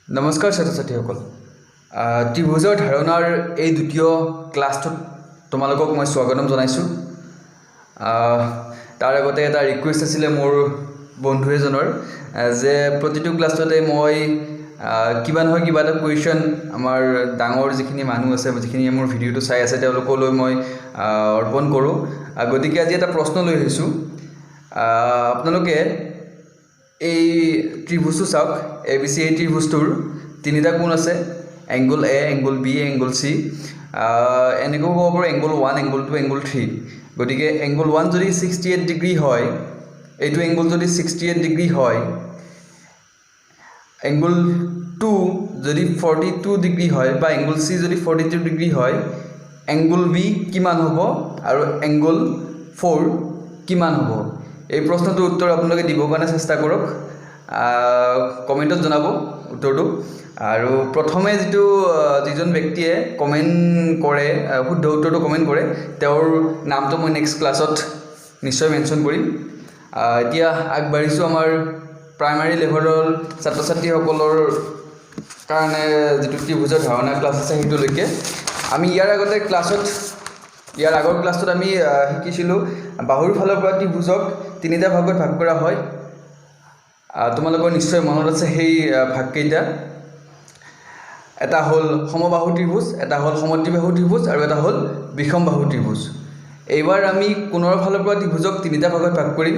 নমস্কাৰ ছাত্ৰ-ছাত্ৰীসকল ত্ৰিভুজৰ ধাৰণাৰ এই দ্বিতীয় ক্লাছটোত তোমালোকক মই স্বাগতম জনাইছোঁ তাৰ আগতে এটা ৰিকুৱেষ্ট আছিলে মোৰ বন্ধু এজনৰ যে প্ৰতিটো ক্লাছতে মই কিবা নহয় কিবা এটা কুৱেশ্যন আমাৰ ডাঙৰ যিখিনি মানুহ আছে যিখিনি মোৰ ভিডিঅ'টো চাই আছে তেওঁলোকলৈ মই অৰ্পণ কৰোঁ গতিকে আজি এটা প্ৰশ্ন লৈ আহিছোঁ আপোনালোকে এই ত্ৰিভুজটো চাওক ABC এই ত্ৰিভুজটোৰ তিনিটা কোণ আছে angle A angle B angle C এনেকৈ ক'ব পাৰোঁ এংগল 1 এংগল 2 এংগল 3 গতিকে এংগল 1 যদি 68 ডিগ্ৰী হয় এইটো এংগল যদি 68 ডিগ্ৰী হয় এংগল 2 যদি 42 ডিগ্ৰী হয় বা এংগল C যদি 42 ডিগ্ৰী হয় এংগল B কিমান হ'ব আৰু এংগল 4 কিমান হ'ব এই প্ৰশ্নটোৰ উত্তৰ আপোনালোকে দিবৰ কাৰণে চেষ্টা কৰক কমেণ্টত জনাব উত্তৰটো আৰু প্ৰথমে যিজন ব্যক্তিয়ে কমেণ্ট কৰে শুদ্ধ উত্তৰটো কমেণ্ট কৰে তেওঁৰ নামটো মই নেক্সট ক্লাছত নিশ্চয় মেনশ্যন কৰিম এতিয়া আগবাঢ়িছোঁ আমাৰ প্ৰাইমাৰী লেভেলৰ ছাত্ৰ ছাত্ৰীসকলৰ কাৰণে যিটো ত্ৰিভুজৰ ধাৰণা ক্লাছ আছে সেইটোলৈকে আমি ইয়াৰ আগৰ ক্লাছটোত আমি শিকিছিলোঁ বাহুৰ ফালৰ পৰা ত্ৰিভুজক তিনিটা ভাগত ভাগ কৰা হয় তোমালোকৰ নিশ্চয় মনত আছে সেই ভাগকেইটা এটা হ'ল সমবাহু ত্ৰিভুজ এটা হ'ল সমদ্বিবাহু ত্ৰিভুজ আৰু এটা হ'ল বিষমবাহু ত্ৰিভুজ এইবাৰ আমি কোণৰ ফালৰ পৰা ত্ৰিভুজক তিনিটা ভাগত ভাগ কৰিম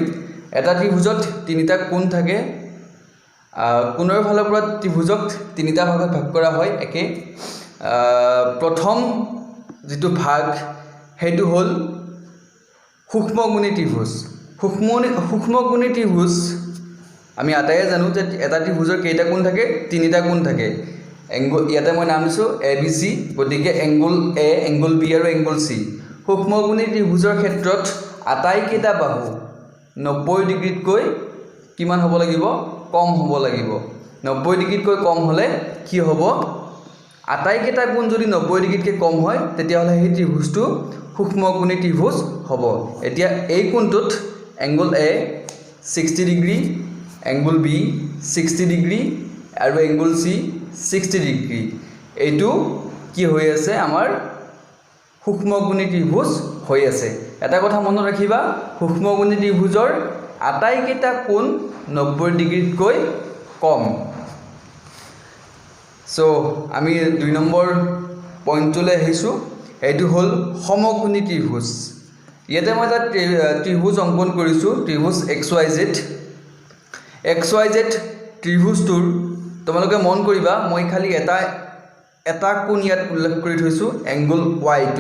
এটা ত্ৰিভুজত তিনিটা কোণ থাকে কোণৰ ফালৰ পৰা ত্ৰিভুজক তিনিটা ভাগত ভাগ কৰা হয় একে প্ৰথম যিটো ভাগ সেইটো হ'ল সূক্ষ্মগুণী ত্ৰিভুজ সূক্ষ্মগুণী ত্ৰিভুজ আমি আটাইয়ে জানো যে এটা ত্ৰিভুজৰ কেইটা কোণ থাকে তিনিটা কোণ থাকে এংগল ইয়াতে মই নাম দিছোঁ ABC গতিকে এংগল A এংগল B আৰু এংগল C সূক্ষ্মগুণী ত্ৰিভুজৰ ক্ষেত্ৰত আটাইকেইটা বাহু 90 ডিগ্ৰীতকৈ কিমান হ'ব লাগিব কম হ'ব লাগিব 90 ডিগ্ৰীতকৈ কম হ'লে কি হ'ব আটাইকেইটা কোণ যদি 90 ডিগ্ৰীতকৈ কম হয় তেতিয়াহ'লে সেই ত্ৰিভুজটো সূক্ষ্মগুণী ত্ৰিভুজ হ'ব এতিয়া এই কোণটোত angle A 60 degree angle B 60 degree আৰু এংগল C 60 ডিগ্ৰী এইটো কি হৈ আছে আমাৰ সূক্ষ্মগুণী ত্ৰিভুজ হৈ আছে এটা কথা মনত ৰাখিবা সূক্ষ্মগুণী ত্ৰিভুজৰ আটাইকেইটা কোণ 90 ডিগ্ৰীতকৈ কম সো আমি 2 নম্বৰ পইণ্টলৈ আহিছোঁ এইটো হ'ল সমকোণী ত্ৰিভুজ ইয়াতে মই এটা ত্ৰিভুজ অংকন কৰিছোঁ ত্ৰিভুজ XYZ ত্ৰিভুজটোৰ তোমালোকে মন কৰিবা মই খালি এটা কোণ ইয়াত উল্লেখ কৰি থৈছোঁ এংগল Y2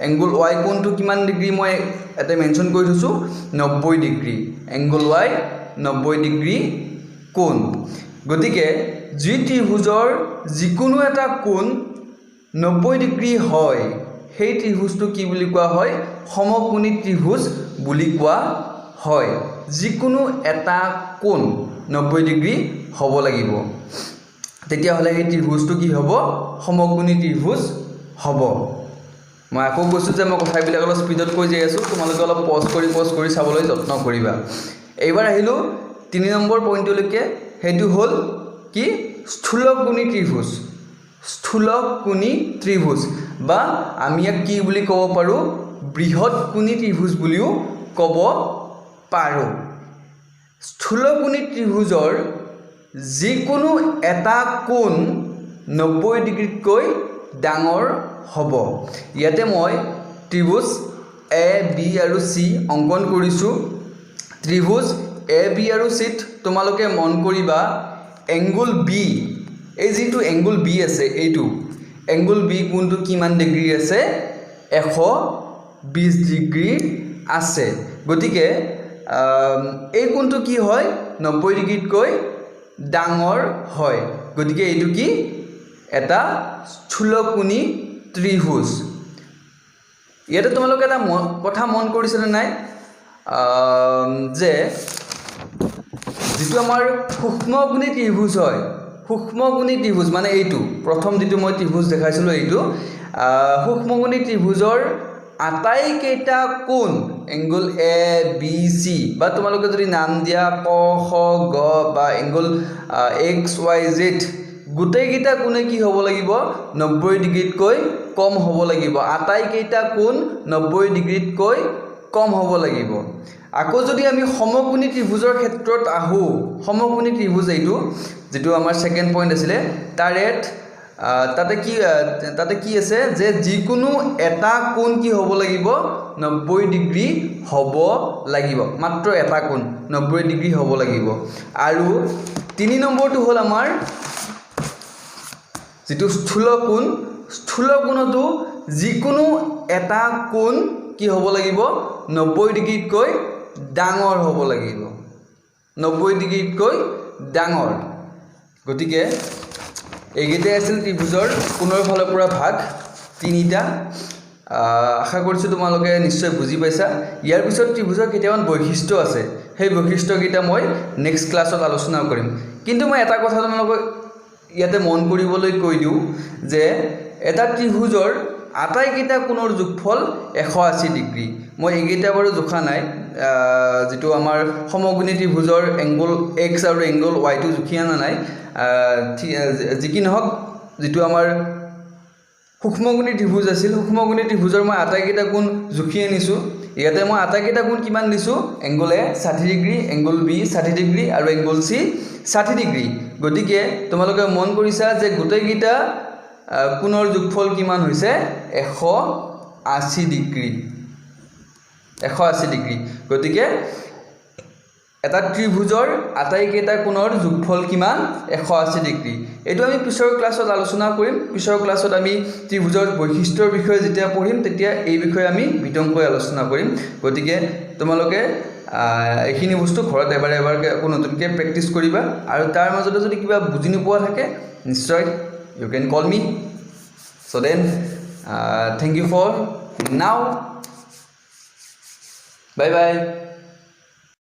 এংগল Y কোণটো কিমান ডিগ্ৰী মই এটা মেনশ্যন কৰি থৈছোঁ 90 ডিগ্ৰী এংগল Y 90 ডিগ্ৰী কোণ গতিকে যি ত্ৰিভুজৰ যিকোনো এটা কোণ 90 ডিগ্ৰী হয় সেই ত্ৰিভুজটো কি বুলি কোৱা হয় সমকোণী ত্ৰিভুজ বুলি কোৱা হয় যিকোনো এটা কোণ 90 ডিগ্ৰী হ'ব লাগিব তেতিয়াহ'লে সেই ত্ৰিভুজটো কি হ'ব সমকোণী ত্ৰিভুজ হ'ব মই আকৌ কৈছোঁ যে মই কথাবিলাক অলপ স্পীডত কৈ যাই আছোঁ তোমালোকে অলপ পজ কৰি চাবলৈ যত্ন কৰিবা এইবাৰ আহিলোঁ 3 নম্বৰ পইণ্টলৈকে সেইটো হ'ল কি স্থূলকোণী ত্ৰিভুজ বা আমি ইয়াক কি বুলি ক'ব পাৰোঁ বৃহৎকোণী ত্ৰিভুজ বুলিও ক'ব পাৰোঁ স্থূলকোণী ত্ৰিভুজৰ যিকোনো এটা কোণ 90 ডিগ্ৰীতকৈ ডাঙৰ হ'ব ইয়াতে মই ত্ৰিভুজ A B আৰু C অংকন কৰিছোঁ ত্ৰিভুজ A B আৰু C ত তোমালোকে মন কৰিবা এংগল B এই যিটো এংগল B আছে এইটো এংগল B কোণটো কিমান ডিগ্ৰী আছে 120 ডিগ্ৰী আছে গতিকে এই কোণটো কি হয় 90 ডিগ্ৰীতকৈ ডাঙৰ হয় গতিকে এইটো কি এটা স্থূলকোণী ত্ৰিভুজ ইয়াতে তোমালোকে এটা কথা মন কৰিছেনে নাই যে যিটো আমাৰ সূক্ষ্মগুণী ত্ৰিভুজ হয় সূক্ষ্মগুণী ত্ৰিভুজ মানে এইটো প্ৰথম যিটো মই ত্ৰিভুজ দেখাইছিলোঁ এইটো সূক্ষ্মগুণী ত্ৰিভুজৰ আটাইকেইটা কোণ এংগল A B C বা তোমালোকে যদি নাম দিয়া ক খ গ বা এংগল XYZ গোটেইকেইটা কোণে কি হ'ব লাগিব 90 ডিগ্ৰীতকৈ কম হ'ব লাগিব আটাইকেইটা কোণ 90 ডিগ্ৰীতকৈ কম হ'ব লাগিব আকৌ যদি আমি সমকোণী ত্ৰিভুজৰ ক্ষেত্ৰত আহো সমকোণী ত্ৰিভুজ এইটো যেটো আমাৰ সেকেন্ড পইণ্ট আছিল তাতে কি আছে যে যিকোনো এটা কোণ কি হ'ব লাগিব 90 ডিগ্ৰী হ'ব লাগিব মাত্ৰ এটা কোণ 90 ডিগ্ৰী হ'ব লাগিব আৰু 3 নম্বৰটো হ'ল আমাৰ যেটো স্থূল কোণটো যিকোনো এটা কোণ কি হ'ব লাগিব 90 ডিগ্ৰীতকৈ ডাঙৰ হ'ব লাগিব 90 ডিগ্ৰীতকৈ ডাঙৰ গতিকে এইগিটা আছিল ত্ৰিভুজৰ কোণৰ ফালৰ পৰা ভাগ তিনিটা আশা কৰিছো তোমালোকে নিশ্চয় বুজি পাইছা ইয়াৰ পিছত ত্ৰিভুজৰ কেইটামান বৈশিষ্ট্য আছে সেই বৈশিষ্ট্যকেইটা মই নেক্সট ক্লাছত আলোচনা কৰিম কিন্তু মই এটা কথা তোমালোকক ইয়াতে মন কৰিবলৈ কৈ দিও যে এটা ত্ৰিভুজৰ আটাইকেইটা কোণৰ যোগফল 180 ডিগ্ৰী মই এইকেইটা বাৰু জোখা নাই যেটো আমাৰ সমকোণী ত্ৰিভুজৰ এংগল x আৰু এংগল y টো জুখিয়া নাই যিকি নহক যেটো আমাৰ সূক্ষ্মকোণী ত্ৰিভুজ আছিল সূক্ষ্মকোণী ত্ৰিভুজৰ মই আটাইকেইটা কোণ জুখি আনিছো ইয়াতে মই আটাইকেইটা কোণ কিমান দিছো angle a 60 degree angle b 60 degree আৰু এংগল c 60 ডিগ্ৰী গতিকে তোমালোকে মন কৰিছা যে গোটেইকেইটা কোণৰ যোগফল কিমান হৈছে 180 ডিগ্ৰী 180 ডিগ্ৰী গতিকে এটা ত্ৰিভুজৰ আটাইকেইটা কোণৰ যোগফল কিমান 180 ডিগ্ৰী এটো আমি পিছৰ ক্লাছত আলোচনা কৰিম পিছৰ ক্লাছত আমি ত্ৰিভুজৰ বৈশিষ্ট্যৰ বিষয়ে যেতিয়া পঢ়িম তেতিয়া এই বিষয়ে আমি বিতংকৈ আলোচনা কৰিম গতিকে তোমালোকে এইখিনি বস্তু ঘৰত এবাৰ কোনো নতুনকৈ প্ৰেক্টিছ কৰিবা আৰু তাৰ মাজতে যদি কিবা বুজি নোপোৱা থাকে নিশ্চয় you can call me so then thank you for now bye bye